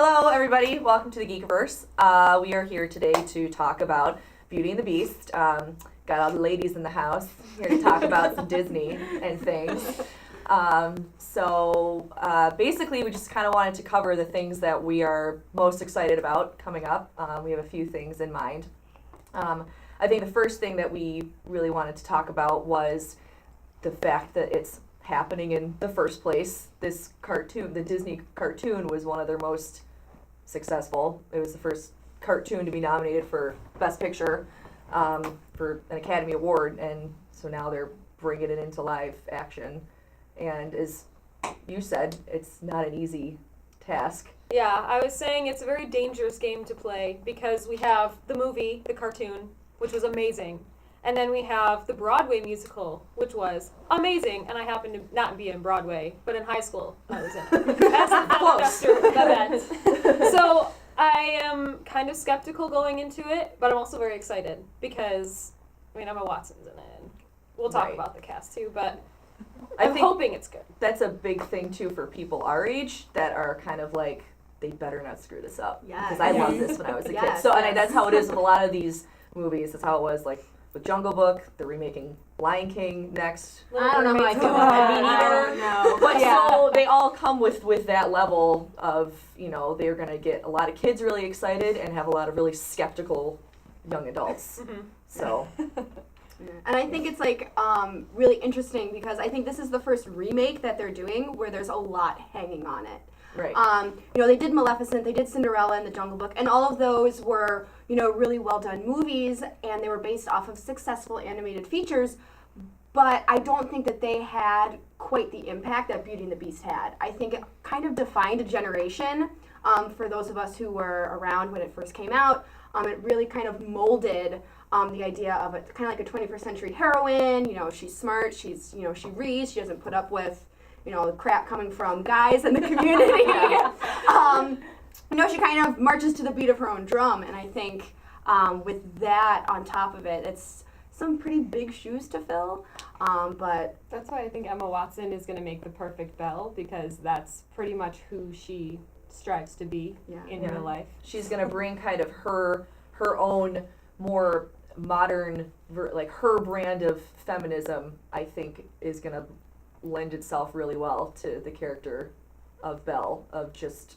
Hello, everybody. Welcome to the Geekiverse. We are here today to talk about Beauty and the Beast. Got all the ladies in the house here to talk about some Disney and things. Basically, we just kind of wanted to cover the things that we are most excited about coming up. We have a few things in mind. I think the first thing that we really wanted to talk about was the fact that it's happening in the first place. This cartoon, the Disney cartoon, was one of their most successful. It was the first cartoon to be nominated for Best Picture for an Academy Award, and so now they're bringing it into live action. And as you said, it's not an easy task. Yeah, I was saying it's a very dangerous game to play because we have the movie, the cartoon, which was amazing. And then we have the Broadway musical, which was amazing. And I happened to not be in Broadway, but in high school I was in it. As a conductor event. So I am kind of skeptical going into it, but I'm also very excited because, I mean, Emma Watson's in it. And we'll talk about the cast too, but I'm hoping it's good. That's a big thing too for people our age that are kind of like, they better not screw this up. Yeah. Because I loved this when I was a kid. So and that's how it is with a lot of these movies. That's how it was like with Jungle Book. They're remaking Lion King next. I don't know how I feel about that. Me neither. No. But so they all come with that level of, you know, they're going to get a lot of kids really excited and have a lot of really skeptical young adults. Mm-hmm. So. And I think it's like really interesting because I think this is the first remake that they're doing where there's a lot hanging on it. Right. You know, they did Maleficent, they did Cinderella and the Jungle Book, and all of those were, you know, really well done movies, and they were based off of successful animated features, but I don't think that they had quite the impact that Beauty and the Beast had. I think it kind of defined a generation for those of us who were around when it first came out. It really kind of molded the idea of it, kind of like a 21st century heroine. You know, she's smart, she's, you know, she reads, she doesn't put up with, you know, the crap coming from guys in the community. You know, she kind of marches to the beat of her own drum, and I think with that on top of it, it's some pretty big shoes to fill, but... That's why I think Emma Watson is going to make the perfect Belle, because that's pretty much who she strives to be in real life. She's going to bring kind of her own more modern, like her brand of feminism, I think, is going to lend itself really well to the character of Belle, of just,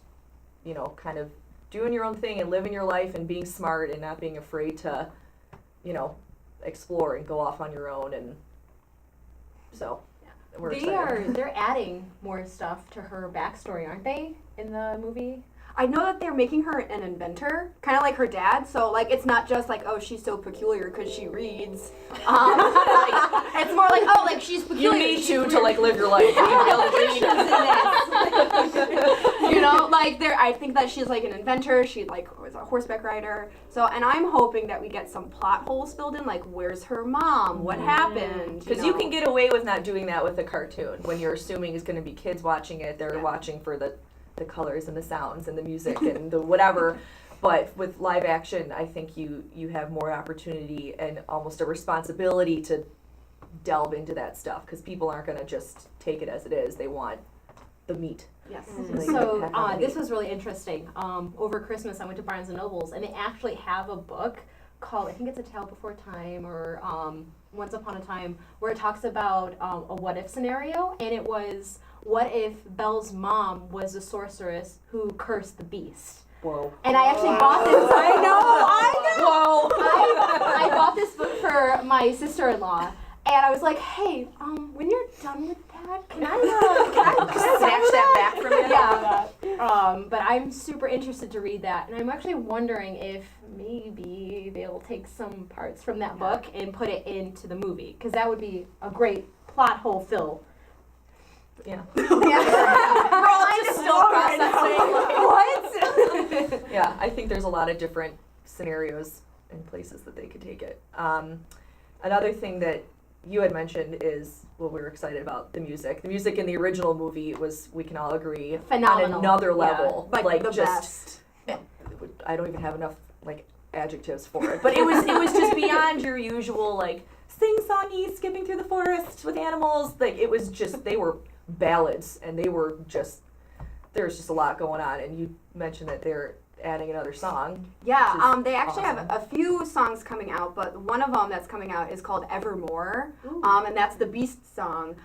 you know, kind of doing your own thing and living your life and being smart and not being afraid to, you know, explore and go off on your own. And so we're excited. They're adding more stuff to her backstory, aren't they, in the movie? I know that they're making her an inventor, kind of like her dad. So, like, it's not just like, oh, she's so peculiar because she reads. It's more like, oh, like, she's peculiar. You need to like, live your life. You need to be able to read. You know, like, I think that she's, like, an inventor. She, like, was a horseback rider. So, and I'm hoping that we get some plot holes filled in, like, where's her mom? What happened? Because you can get away with not doing that with a cartoon. When you're assuming it's going to be kids watching it, they're watching for the colors and the sounds and the music and the whatever. But with live action, I think you have more opportunity and almost a responsibility to delve into that stuff, because people aren't going to just take it as it is. They want the meat. Yes. So this was really interesting. Over Christmas, I went to Barnes & Noble's, and they actually have a book called, I think it's A Tale Before Time, or Once Upon a Time, where it talks about a what-if scenario, and it was, what if Belle's mom was a sorceress who cursed the beast? Whoa. And I actually bought this. I know. Whoa. I bought this book for my sister-in-law, and I was like, hey, when you're done with that, can I Snatch that back from you? Yeah. But I'm super interested to read that, and I'm actually wondering if maybe they'll take some parts from that book and put it into the movie, because that would be a great plot hole fill. Yeah. We're all just still processing. What? Yeah, I think there's a lot of different scenarios and places that they could take it. Another thing that you had mentioned is what we were excited about, the music. The music in the original movie was, we can all agree, phenomenal. On another level. Yeah, like the just best. I don't even have enough like adjectives for it. But it was just beyond your usual like sing-songy skipping through the forest with animals. Like, it was just, they were ballads, and they were just, there was just a lot going on, and mention that they're adding another song. Yeah, which is they actually awesome. have a few songs coming out, but one of them that's coming out is called Evermore, and that's the Beast song.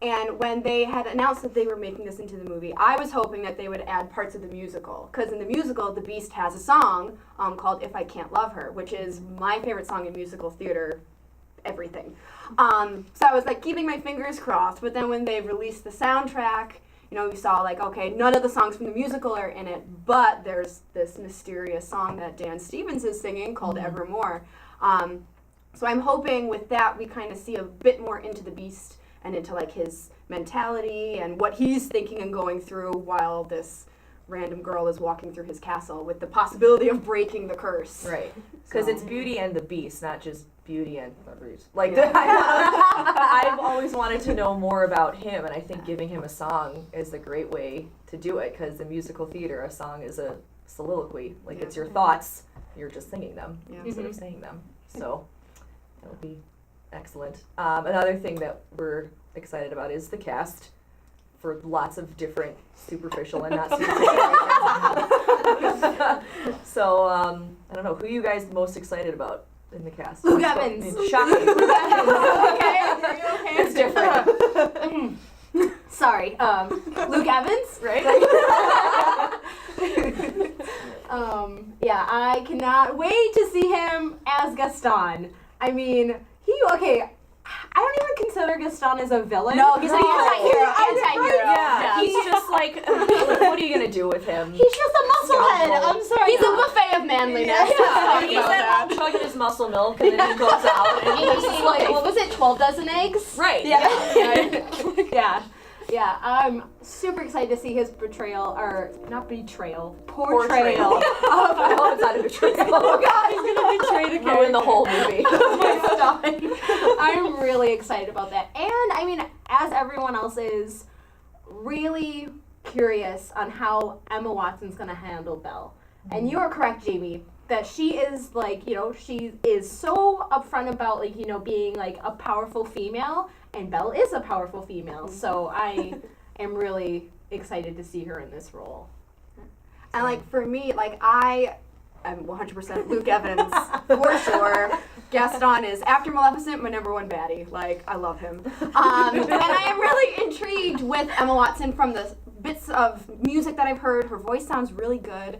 And when they had announced that they were making this into the movie, I was hoping that they would add parts of the musical. Because in the musical, the Beast has a song called If I Can't Love Her, which is my favorite song in musical theater, everything. So I was like keeping my fingers crossed, but then when they released the soundtrack, you know, we saw like, okay, none of the songs from the musical are in it, but there's this mysterious song that Dan Stevens is singing called Evermore. So I'm hoping with that we kind of see a bit more into the Beast and into like his mentality and what he's thinking and going through while this random girl is walking through his castle with the possibility of breaking the curse. Right. Because So- it's Beauty and the Beast, not just Beauty and the Beast. Like, I've always wanted to know more about him, and I think giving him a song is a great way to do it, because in musical theater, a song is a soliloquy. Like, it's your thoughts, you're just singing them instead of saying them. So, that'll be excellent. Another thing that we're excited about is the cast, for lots of different superficial and not superficial reasons. So, I don't know, who are you guys most excited about in the cast? Luke Let's go. Evans. It's shocking. Luke Evans. Okay. It's different. Sorry, Luke Evans. Right? Yeah, I cannot wait to see him as Gaston. I mean, I don't even consider Gaston as a villain. No, he's an anti-hero. Yeah, he's just like, what are you gonna do with him? He's just a musclehead. I'm sorry. He's a buffet of manliness. Yeah, he's at home chugging his muscle milk, and then he goes out and He's he's like, what was it, 12 dozen eggs? right. Yeah, I'm super excited to see his portrayal. Portrayal. I hope it's not a betrayal. Oh God, he's gonna betray the Ruin the whole movie. I'm really excited about that. And I mean, as everyone else is, really curious on how Emma Watson's gonna handle Belle. And you are correct, Jamie, that she is like, you know, she is so upfront about like, you know, being like a powerful female, and Belle is a powerful female. So I am really excited to see her in this role. And like for me, like I am 100% Luke Evans for sure. Gaston is, after Maleficent, my number one baddie. Like I love him. And I am really intrigued with Emma Watson from the bits of music that I've heard. Her voice sounds really good.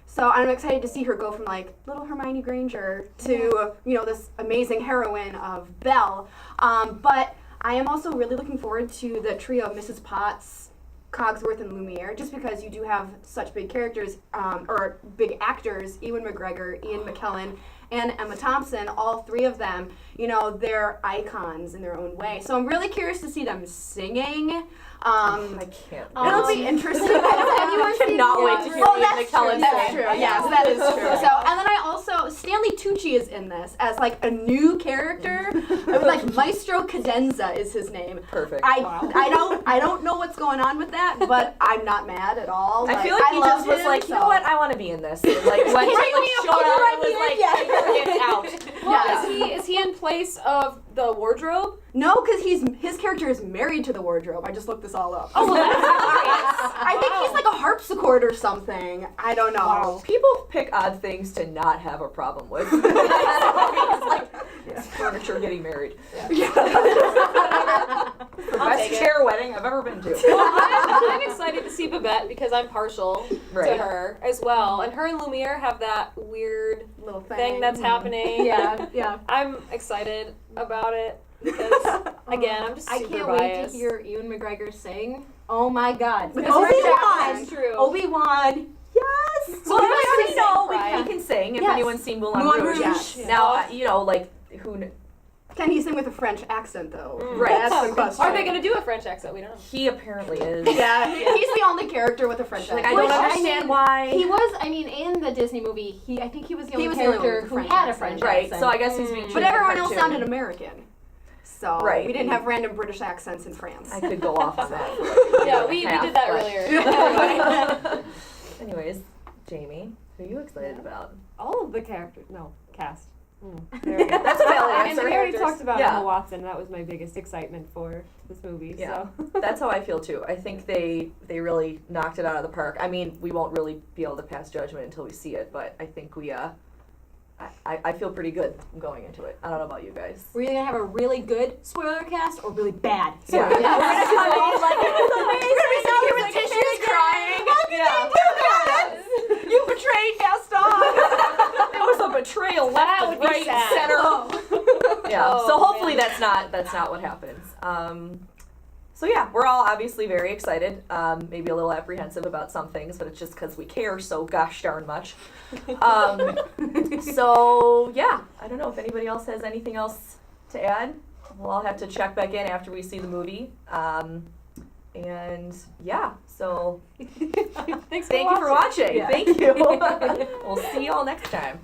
So I'm excited to see her go from like little Hermione Granger to, you know, this amazing heroine of Belle. But I am also really looking forward to the trio of Mrs. Potts, Cogsworth, and Lumiere, just because you do have such big characters, or big actors, Ewan McGregor, Ian McKellen, and Emma Thompson. All three of them, you know, they're icons in their own way. So I'm really curious to see them singing. I can't. It'll be interesting. I cannot wait to hear Ian McKellen That's sing. true. Yes, that is true. So, and then I also, Stanley Tucci is in this as like a new character. I would like Maestro Cadenza is his name. Perfect. I don't know what's going on with that, but I'm not mad at all. I feel like he love just was him, like, you know so- what, I want to be in this. And like went to the show and was like, get out. Well, is he in place of the wardrobe? No, because his character is married to the wardrobe. I just looked this all up. Oh, well, that's I think he's like a harpsichord or something. I don't know. Wow. People pick odd things to not have a problem with. It's like furniture getting married. Best chair wedding I've ever been to. Well, I'm excited to see Babette because I'm partial Right. to her as well. And her and Lumiere have that weird Little thing that's happening. Yeah. I'm excited about it because, again, I'm just I super can't biased. wait to hear Ewan McGregor sing. Oh my God. With his French Obi-Wan. That's true. Obi-Wan. Yes. Well, we already sing, know right? he can sing. If Yes. anyone's seen Moulin Moulin Rouge. Rouge. Yeah. Now, you know, like, who kn- Can he sing with a French accent though? Right. That's the question. Are they going to do a French accent? We don't know. he apparently is. Yeah, he's the only character with a French Like, accent. I don't Which, I understand mean, why. He was, I mean, in the Disney movie, I think he was the only was the only one character with a who French had a accent. French Right, accent. so I guess he's being But treated everyone else cartoon. sounded American. So Right. we didn't have random British accents in France. I could go off on that. For like Yeah, we half, did that but- earlier. Anyways, Jamie, who are you excited about? All of the cast. There we go. That's a valid And answer. we already talked about Yeah. Emma Watson. That was my biggest excitement for this movie. Yeah. So. That's how I feel too. I think they really knocked it out of the park. I mean, we won't really be able to pass judgment until we see it, but I think we I feel pretty good going into it. I don't know about you guys. We're either gonna have a really good spoiler cast or really bad. Yeah. We're gonna come in like We're gonna be sitting here with tissues crying. Yeah. You betrayed Gaston. It was a betrayal That left, would be right, sad. center. Yeah. Oh, So hopefully man. that's not what happens. So yeah, we're all obviously very excited. Maybe a little apprehensive about some things, but it's just because we care so gosh darn much. So yeah, I don't know if anybody else has anything else to add. We'll all have to check back in after we see the movie. And yeah, so Thanks thank you for watching. Yeah. Thank you. We'll see you all next time.